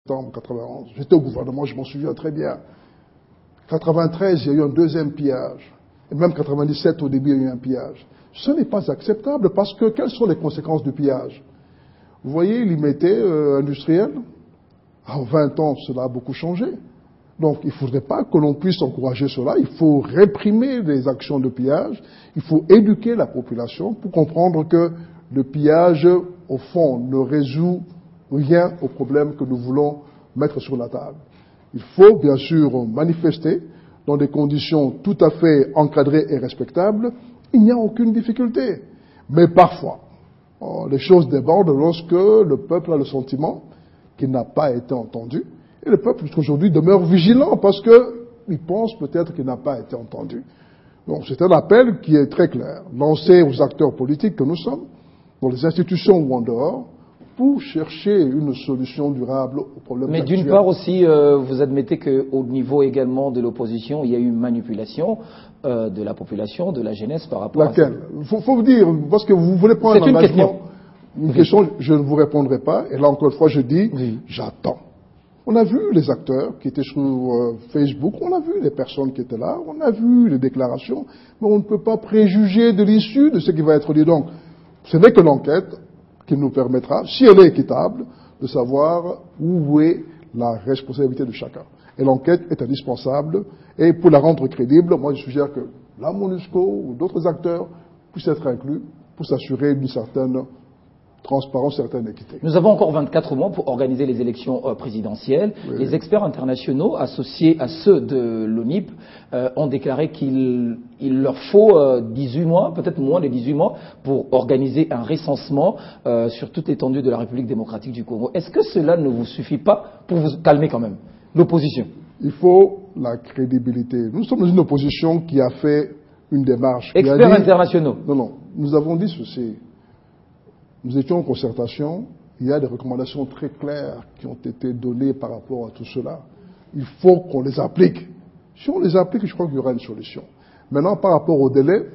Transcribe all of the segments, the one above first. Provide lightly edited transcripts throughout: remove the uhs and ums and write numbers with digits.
septembre 91. J'étais au gouvernement, je m'en souviens très bien. 93, il y a eu un deuxième pillage. Et même 97, au début, il y a eu un pillage. Ce n'est pas acceptable parce que quelles sont les conséquences du pillage? Vous voyez, l'immédiat industriel, en 20 ans, cela a beaucoup changé. Donc, il ne faudrait pas que l'on puisse encourager cela. Il faut réprimer les actions de pillage. Il faut éduquer la population pour comprendre que le pillage, au fond, ne résout rien au problème que nous voulons mettre sur la table. Il faut, bien sûr, manifester dans des conditions tout à fait encadrées et respectables. Il n'y a aucune difficulté. Mais parfois, les choses débordent lorsque le peuple a le sentiment qu'il n'a pas été entendu. Et le peuple, aujourd'hui, demeure vigilant parce qu'il pense peut-être qu'il n'a pas été entendu. Donc, c'est un appel qui est très clair, lancé aux acteurs politiques que nous sommes, dans les institutions ou en dehors, pour chercher une solution durable au problème actuel. Mais d'une part aussi, vous admettez qu'au niveau également de l'opposition, il y a eu une manipulation de la population, de la jeunesse par rapport à ça. Laquelle ? Faut vous dire, parce que vous voulez prendre un engagement. Une question, je ne vous répondrai pas. Et là, encore une fois, je dis, j'attends. On a vu les acteurs qui étaient sur Facebook, on a vu les personnes qui étaient là, on a vu les déclarations, mais on ne peut pas préjuger de l'issue de ce qui va être dit. Donc, ce n'est que l'enquête qui nous permettra, si elle est équitable, de savoir où est la responsabilité de chacun. Et l'enquête est indispensable. Et pour la rendre crédible, moi je suggère que la MONUSCO ou d'autres acteurs puissent être inclus pour s'assurer d'une certaine transparence, certaine équité. Nous avons encore 24 mois pour organiser les élections présidentielles. Oui. Les experts internationaux associés à ceux de l'ONIP ont déclaré qu'il leur faut 18 mois, peut-être moins de 18 mois, pour organiser un recensement sur toute l'étendue de la République démocratique du Congo. Est-ce que cela ne vous suffit pas pour vous calmer quand même, l'opposition? Il faut la crédibilité. Nous sommes dans une opposition qui a fait une démarche. Experts internationaux. Non, nous avons dit ceci. Nous étions en concertation, il y a des recommandations très claires qui ont été données par rapport à tout cela. Il faut qu'on les applique. Si on les applique, je crois qu'il y aura une solution. Maintenant, par rapport au délai,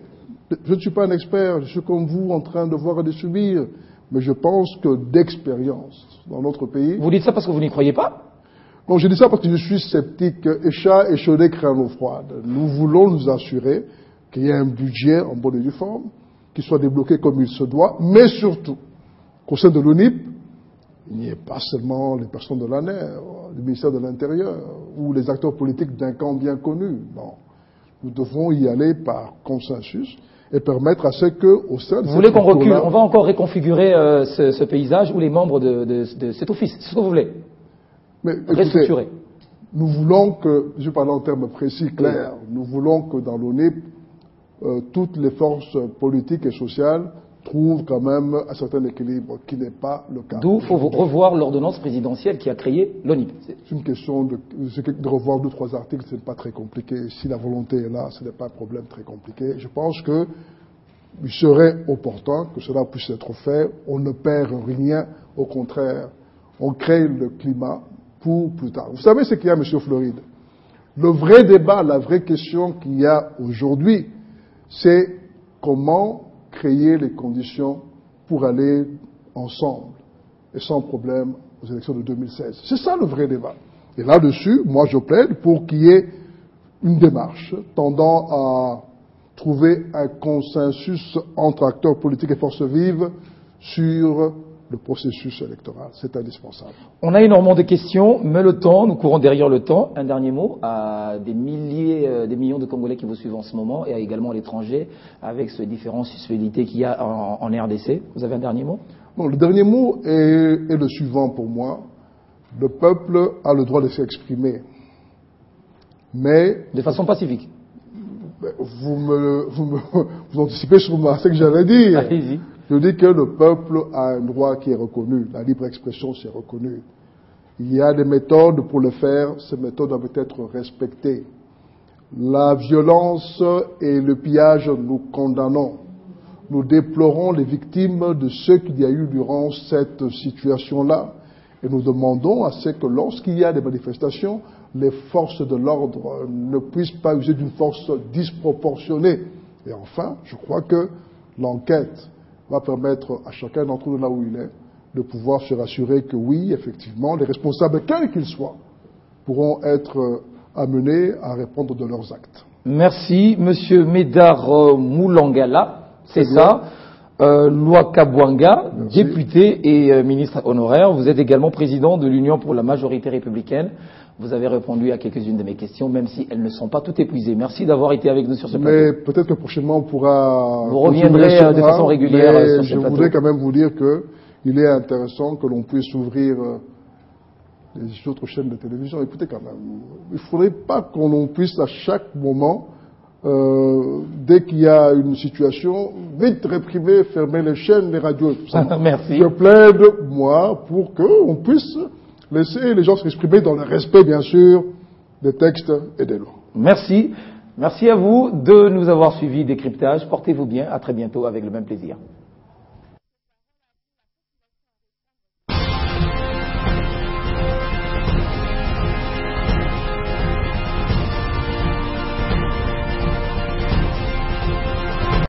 je ne suis pas un expert, je suis comme vous en train de voir et de subir, mais je pense que d'expérience dans notre pays... Vous dites ça parce que vous n'y croyez pas? Non, je dis ça parce que je suis sceptique. Et chat échaudé craint l'eau froide. Nous voulons nous assurer qu'il y ait un budget en bonne et due forme, qui soit débloqué comme il se doit, mais surtout qu'au sein de l'ONIP, il n'y ait pas seulement les personnes de l'ANER, le ministère de l'Intérieur, ou les acteurs politiques d'un camp bien connu. Non. Nous devons y aller par consensus et permettre à ce qu'au sein de vous voulez qu'on recule? On va encore reconfigurer ce paysage ou les membres de cet office? C'est ce que vous voulez? Mais écoutez, nous voulons que, je parle en termes précis, clairs, nous voulons que dans l'ONIP, toutes les forces politiques et sociales trouvent quand même un certain équilibre, qui n'est pas le cas. D'où il faut revoir l'ordonnance présidentielle qui a créé l'ONIP. C'est une question de revoir 2-3 articles, ce n'est pas très compliqué. Si la volonté est là, ce n'est pas un problème très compliqué. Je pense qu'il serait opportun que cela puisse être fait. On ne perd rien, au contraire, on crée le climat pour plus tard. Vous savez ce qu'il y a, M. Floride? Le vrai débat, la vraie question qu'il y a aujourd'hui, c'est comment créer les conditions pour aller ensemble et sans problème aux élections de 2016. C'est ça le vrai débat. Et là-dessus, moi je plaide pour qu'il y ait une démarche tendant à trouver un consensus entre acteurs politiques et forces vives sur le processus électoral. C'est indispensable. On a énormément de questions, mais le temps, nous courons derrière le temps. Un dernier mot à des millions de Congolais qui vous suivent en ce moment et également à l'étranger, avec ces différentes suspicités qu'il y a en RDC. Vous avez un dernier mot? Non, le dernier mot est le suivant pour moi. Le peuple a le droit de s'exprimer. Mais... de façon pacifique. Vous anticipez sur ce que j'allais dire. Allez-y. Je dis que le peuple a un droit qui est reconnu. La libre expression, c'est reconnu. Il y a des méthodes pour le faire. Ces méthodes doivent être respectées. La violence et le pillage, nous condamnons. Nous déplorons les victimes de ce qu'il y a eu durant cette situation-là. Et nous demandons à ce que lorsqu'il y a des manifestations, les forces de l'ordre ne puissent pas user d'une force disproportionnée. Et enfin, je crois que l'enquête va permettre à chacun d'entre nous, là où il est, de pouvoir se rassurer que oui, effectivement, les responsables, quels qu'ils soient, pourront être amenés à répondre de leurs actes. Merci, Monsieur Médard Moulangala, c'est ça. Louaka Bouanga, député et ministre honoraire. Vous êtes également président de l'Union pour la majorité républicaine. Vous avez répondu à quelques-unes de mes questions, même si elles ne sont pas toutes épuisées. Merci d'avoir été avec nous sur ce plateau. Mais peut-être que prochainement on pourra... Vous reviendrez de façon régulière sur ce plateau. Je voudrais quand même vous dire qu'il est intéressant que l'on puisse ouvrir les autres chaînes de télévision. Écoutez quand même, il ne faudrait pas qu'on puisse à chaque moment, dès qu'il y a une situation, vite réprimer, fermer les chaînes, les radios et tout ça. Merci. Je plaide, moi, pour qu'on puisse laisser les gens s'exprimer dans le respect, bien sûr, des textes et des lois. Merci. Merci à vous de nous avoir suivis. Décryptage. Portez-vous bien. À très bientôt avec le même plaisir.